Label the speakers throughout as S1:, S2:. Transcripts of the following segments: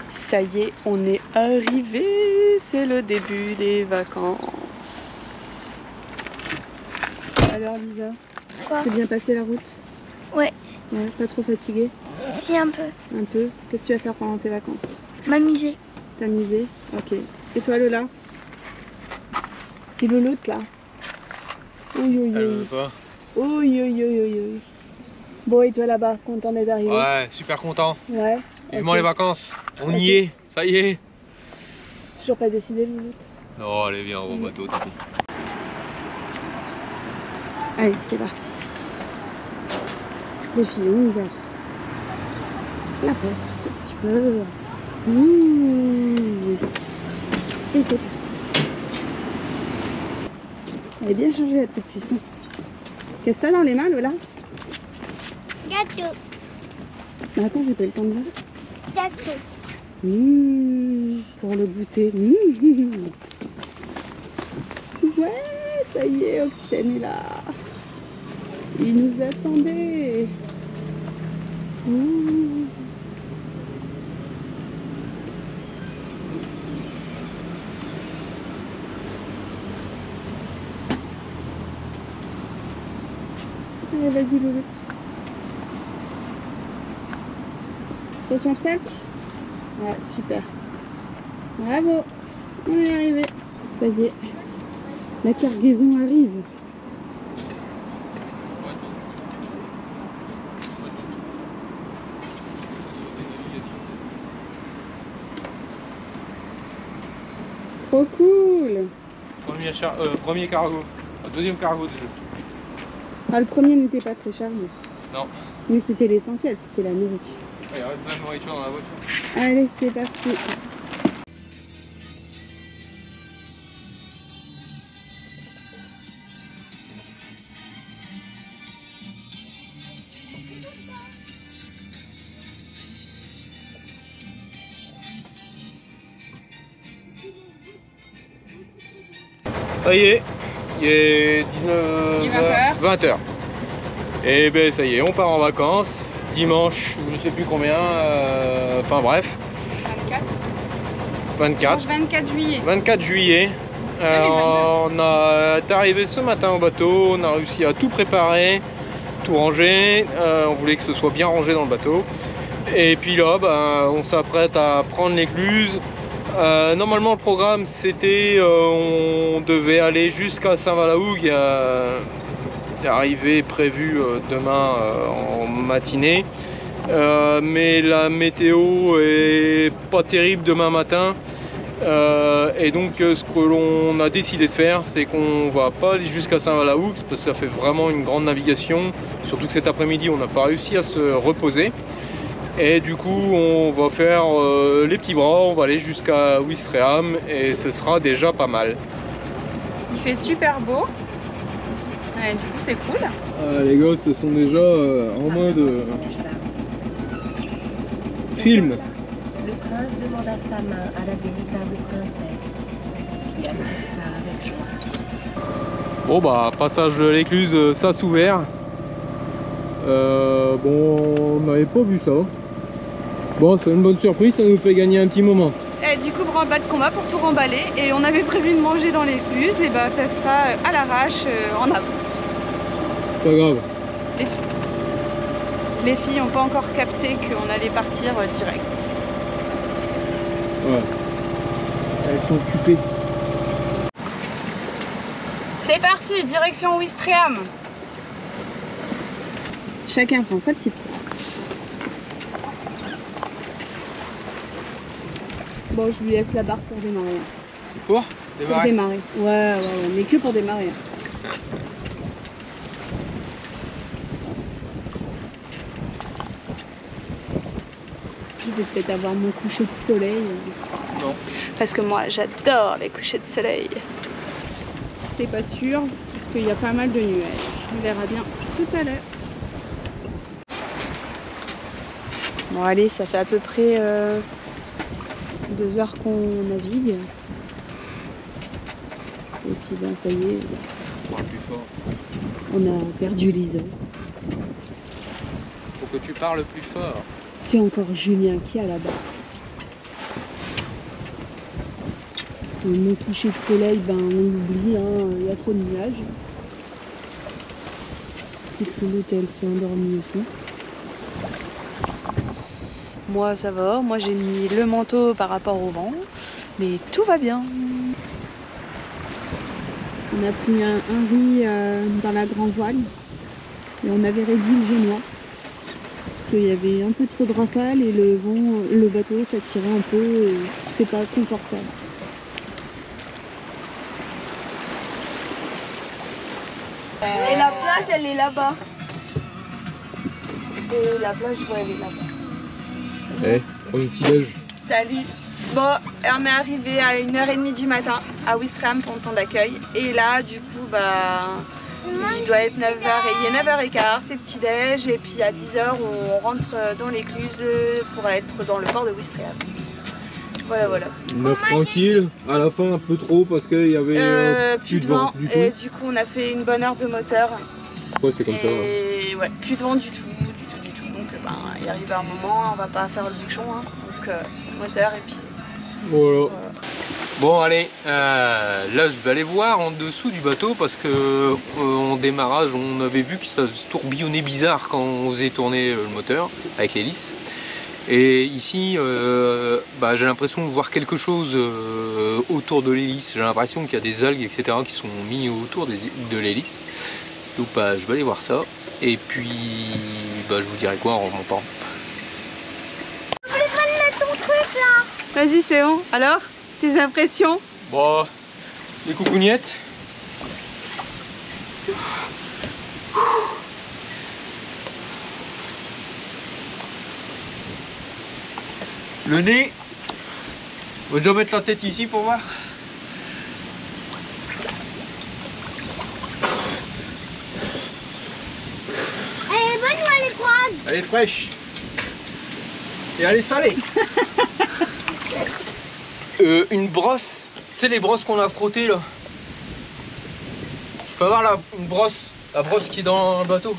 S1: Ça y est, on est arrivé. C'est le début des vacances. Alors Lisa, c'est bien passé la route?
S2: Ouais.
S1: Ouais, pas trop fatiguée?
S2: Si, un peu.
S1: Un peu. Qu'est-ce que tu vas faire pendant tes vacances?
S2: M'amuser.
S1: T'amuser? Ok. Et toi Lola? T'es l'autre là? Oui, oui,
S3: Elle
S1: oui.
S3: veut pas.
S1: Oui, oui, oui, oui, oui. Bon, et toi là-bas, content d'être arrivé?
S3: Ouais, super content.
S1: Ouais.
S3: Vivement
S1: Ok.
S3: les vacances. On
S1: Ok.
S3: y est, ça y est.
S1: Toujours pas décidé l'autre?
S3: Non, allez, viens, on va au bateau, tant pis.
S1: Allez, c'est parti. Les filles ont ouvert la porte un petit peu. Ouh. Et c'est parti. Elle est bien chargée la petite puce. Qu'est-ce que t'as dans les mains Lola?
S2: Gâteau.
S1: Mais attends, j'ai pas eu le temps de voir.
S2: Gâteau.
S1: Pour le goûter. Ouais, ça y est, Oxten est là. Il nous attendait. Allez, vas-y, Louloute. Attention le sac. Ouais, super. Bravo. On est arrivé. Ça y est. La cargaison arrive. Trop cool.
S3: Premier cargo. Deuxième cargo déjà.
S1: Ah, le premier n'était pas très chargé.
S3: Non.
S1: Mais c'était l'essentiel, c'était la nourriture.
S3: Il y a plein de nourriture dans la voiture.
S1: Allez, c'est parti.
S3: Ça y est, il est 20h. Et ben ça y est, on part en vacances. Dimanche, je ne sais plus combien, enfin bref. 24 juillet. 24 juillet. On est arrivé ce matin au bateau, on a réussi à tout préparer, tout ranger. On voulait que ce soit bien rangé dans le bateau. Et puis là, on s'apprête à prendre l'écluse. Normalement le programme c'était on devait aller jusqu'à Saint-Valahougue, arrivée prévue demain en matinée, mais la météo est pas terrible demain matin, et donc ce que l'on a décidé de faire, c'est qu'on va pas aller jusqu'à Saint-Valahougue parce que ça fait vraiment une grande navigation, surtout que cet après-midi on n'a pas réussi à se reposer. Et du coup on va faire les petits bras, on va aller jusqu'à Ouistreham et ce sera déjà pas mal.
S1: Il fait super beau. Ouais, du coup c'est cool.
S3: Les gosses ils sont déjà en mode film.
S4: Le prince demanda sa main à la véritable princesse, qui accepta avec joie.
S3: Bon bah passage de l'écluse Sas ouvert. Bon on n'avait pas vu ça. Bon, c'est une bonne surprise, ça nous fait gagner un petit moment.
S1: Et du coup, branle-bas de combat pour tout remballer. Et on avait prévu de manger dans l'écluse. Et bah, ça sera à l'arrache en avant.
S3: C'est pas grave.
S1: Les filles n'ont pas encore capté qu'on allait partir direct.
S3: Ouais. Elles sont occupées.
S1: C'est parti, direction Ouistreham. Chacun prend sa petite place. Bon, je lui laisse la barre pour démarrer.
S3: Pour
S1: Pour démarrer. Ouais, mais que pour démarrer. Je vais peut-être avoir mon coucher de soleil.
S3: Non.
S1: Parce que moi, j'adore les couchers de soleil. C'est pas sûr, parce qu'il y a pas mal de nuages. On verra bien tout à l'heure. Bon, allez, ça fait à peu près 2 heures qu'on navigue. Et puis ben ça y est,
S3: Parle plus fort.
S1: on a perdu Lisa.
S3: Faut que tu parles plus fort.
S1: C'est encore Julien qui est là-bas. Mon coucher de soleil, ben on l'oublie, hein, il y a trop de nuages. Petite roulotte, elle s'est endormie aussi. Moi ça va, moi j'ai mis le manteau par rapport au vent, mais tout va bien. On a pris un riz dans la grande voile et on avait réduit le génois parce qu'il y avait un peu trop de rafales et le vent, le bateau s'attirait un peu et c'était pas confortable.
S2: Et la plage, elle est là-bas.
S1: Et la plage, ouais, elle est là-bas.
S3: Eh, prends le petit déj.
S1: Salut. Bon, on est arrivé à 1h30 du matin à Ouistreham pour le temps d'accueil. Et là, du coup, bah, il doit être 9h et il est 9h15, c'est petit déj. Et puis à 10h, on rentre dans l'écluse pour être dans le port de Ouistreham. Voilà, voilà.
S3: Une œuvre tranquille, à la fin un peu trop parce qu'il y avait plus de vent du tout.
S1: Et du coup, on a fait une bonne heure de moteur.
S3: Ouais, c'est comme ça.
S1: Et ouais, plus de vent du tout. Donc, ben, il arrive un moment, on va pas faire le bouchon. Hein. Donc, moteur et puis.
S3: Voilà. Bon allez, là je vais aller voir en dessous du bateau parce que en démarrage on avait vu que ça tourbillonnait bizarre quand on faisait tourner le moteur avec l'hélice. Et ici bah, j'ai l'impression de voir quelque chose autour de l'hélice. J'ai l'impression qu'il y a des algues etc qui sont mis autour de l'hélice. Donc bah, je vais aller voir ça et puis bah, je vous dirai quoi en remontant.
S1: Vas-y, c'est bon. Alors, tes impressions?
S3: Bon, les coucougnettes. Le nez. On va déjà mettre la tête ici pour voir.
S2: Elle est bonne ou elle est froide?
S3: Elle est fraîche. Et elle est salée. Une brosse, c'est les brosses qu'on a frottées là. Je peux avoir une brosse, la brosse qui est dans le bateau.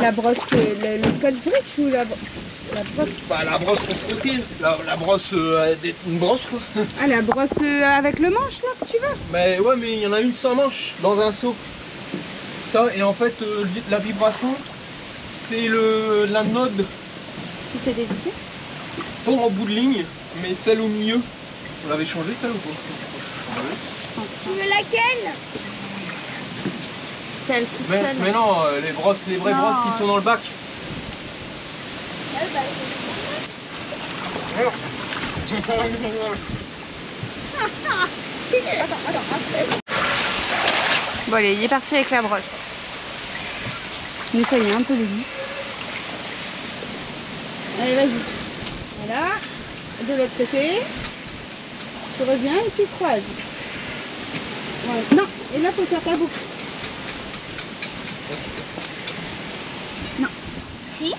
S1: La brosse, le Scotch Brite ou la brosse?
S3: Bah la brosse qu'on frottait, la brosse, une brosse quoi.
S1: Ah, la brosse avec le manche là que tu veux?
S3: Mais ouais, mais il y en a une sans manche dans un seau. Ça, et en fait, la vibration, c'est la node.
S1: Qui s'est dévissée?
S3: Pas en bout de ligne, mais celle au milieu. On l'avait changée celle ou pas?
S1: Je pense
S2: Tu veux laquelle?
S1: Celle toute seule.
S3: Mais non, les vraies
S1: Non.
S3: brosses qui sont dans le bac.
S1: Bon allez, il est parti avec la brosse. Nettoyer un peu l'hélice. Allez, vas-y. Voilà. De l'autre côté. Tu reviens et tu croises. Voilà. Non, et là, il faut faire ta boucle. Non.
S2: Si.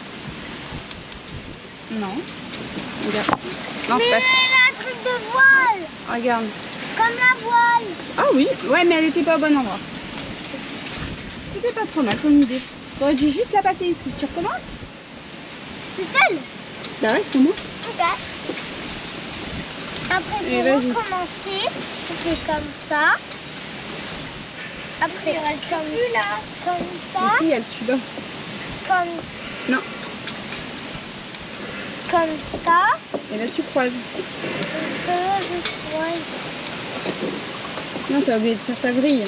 S1: Non. Regarde. Non,
S2: Mais
S1: c'est pas ça.
S2: elle a un truc de voile.
S1: Regarde.
S2: Comme la voile.
S1: Ah oui, ouais, mais elle était pas au bon endroit. C'était pas trop mal comme idée. T'aurais dû juste la passer ici. Tu recommences?
S2: Tout seul.
S1: Bah ouais, c'est moi.
S2: Ok. Après,
S1: Et
S2: pour
S1: vas-y.
S2: recommencer, tu fais comme ça. Après, comme là, comme ça,
S1: Ici, elle tue bas.
S2: comme,
S1: Non.
S2: comme ça.
S1: Et là, tu croises.
S2: Et là, je croise.
S1: Non, t'as oublié de faire ta grille.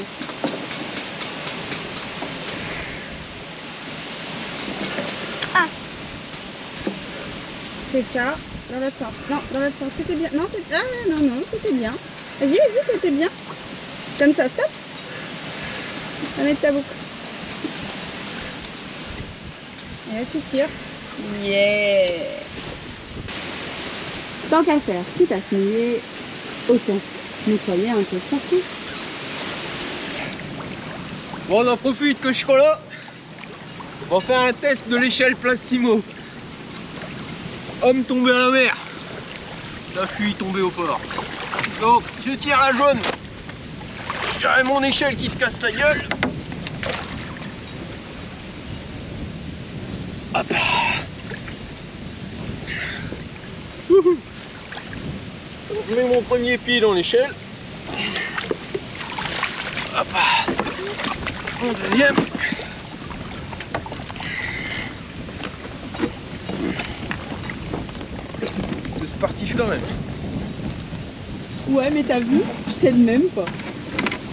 S2: Ah.
S1: C'est ça. Dans l'autre sens. Non, dans l'autre sens. C'était bien. Non, ah non, t'étais bien. Vas-y, t'étais bien. Comme ça, stop. On va mettre ta boucle. Et là, tu tires. Yeah. Tant qu'à faire, quitte à se mouiller, autant nettoyer un peu le sentier.
S3: Bon, on en profite que je suis là. On va faire un test de l'échelle Plastimo. Homme tombé à la mer. La fuite tombée au port. Donc, je tire la jaune. J'ai mon échelle qui se casse la gueule. Hop. Wouhou. Je mets mon premier pied dans l'échelle. Hop. Mon deuxième. C'est sportif quand même.
S1: Ouais, mais t'as vu, je t'aide même pas.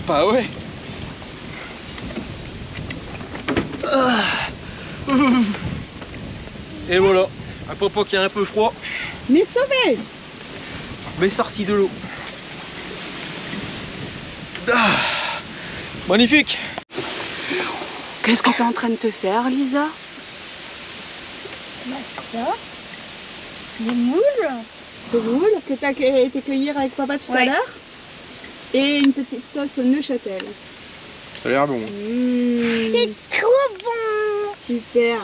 S3: Bah ouais. Et voilà, un papa qui a un peu froid,
S1: Mais sauvé!
S3: mais sorti de l'eau. Ah, magnifique.
S1: Qu'est-ce que t'es en train de te faire, Lisa?
S2: Bah ça. Des moules.
S1: Des moules que t'as été cueillir avec papa tout à l'heure. Et une petite sauce au Neuchâtel.
S3: Ça a l'air bon.
S2: C'est trop bon.
S1: Super.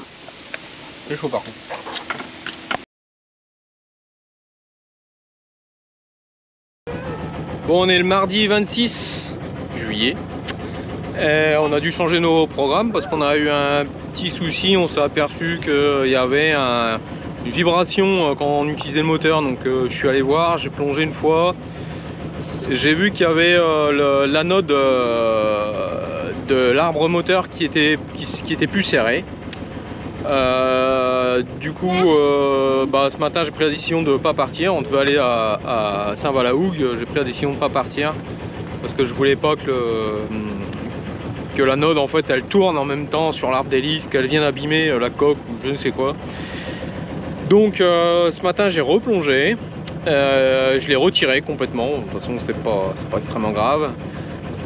S3: C'est chaud par contre. Bon, on est le mardi 26 juillet. Et on a dû changer nos programmes parce qu'on a eu un petit souci. On s'est aperçu qu'il y avait une vibration quand on utilisait le moteur. Donc je suis allé voir, j'ai plongé une fois. J'ai vu qu'il y avait l'anode de l'arbre moteur qui était plus serré. Du coup, ce matin j'ai pris la décision de ne pas partir. On devait aller à Saint-Valahougue. J'ai pris la décision de ne pas partir parce que je voulais pas que l'anode en fait elle tourne en même temps sur l'arbre d'hélice, qu'elle vienne abîmer la coque ou je ne sais quoi. Donc ce matin j'ai replongé. Je l'ai retiré complètement. De toute façon c'est pas extrêmement grave.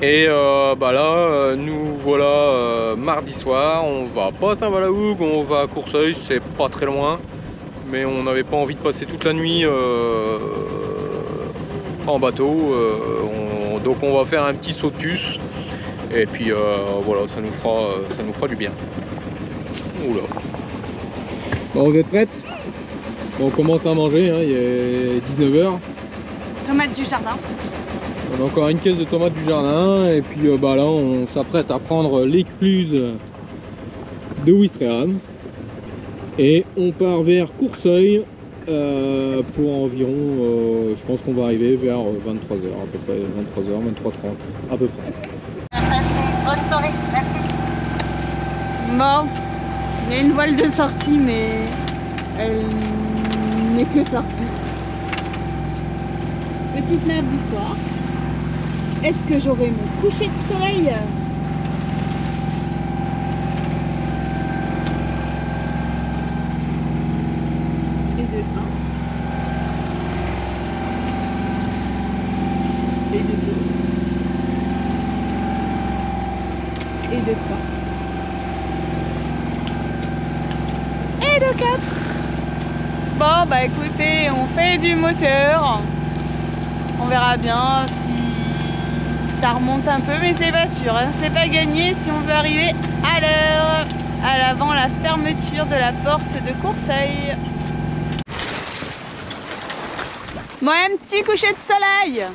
S3: Et là, nous voilà mardi soir, on va pas à Saint-Valahougue, on va à Courceuil, c'est pas très loin, mais on n'avait pas envie de passer toute la nuit en bateau, donc on va faire un petit saut de puce, et puis voilà, ça nous fera du bien. Oula. Bon, vous êtes prêtes? Bon, on commence à manger, hein, il est 19 h.
S1: Tomates du jardin.
S3: On a encore une caisse de tomates du jardin et puis là on s'apprête à prendre l'écluse de Ouistreham et on part vers Courceuil pour environ, je pense qu'on va arriver vers 23 h à peu près, 23 h, 23 h 30 à peu près.
S1: Bon, il y a une voile de sortie mais elle n'est que sortie. Petite nave du soir. Est-ce que j'aurai mon coucher de soleil? Et de 1. Et de 2. Et de 3. Et de 4. Bon bah écoutez, on fait du moteur. On verra bien si ça remonte un peu, mais c'est pas sûr, hein. C'est pas gagné si on veut arriver à l'heure, avant la fermeture de la porte de Courceuil. Bon, un petit coucher de soleil.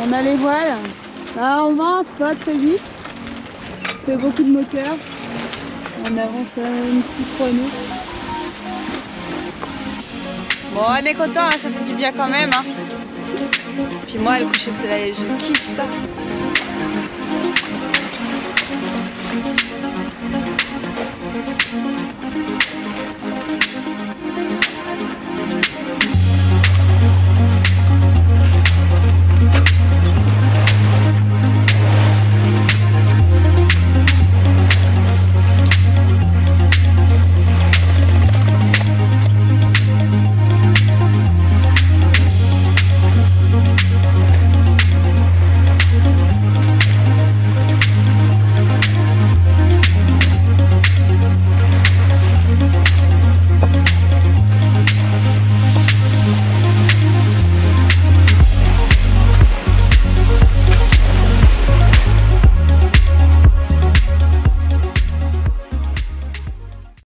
S1: On a les voiles. Là, on avance pas très vite. On fait beaucoup de moteur. On avance une petite Renault. Bon, on est content, hein, ça fait du bien quand même. Hein. Puis moi, le coucher de soleil, je kiffe ça.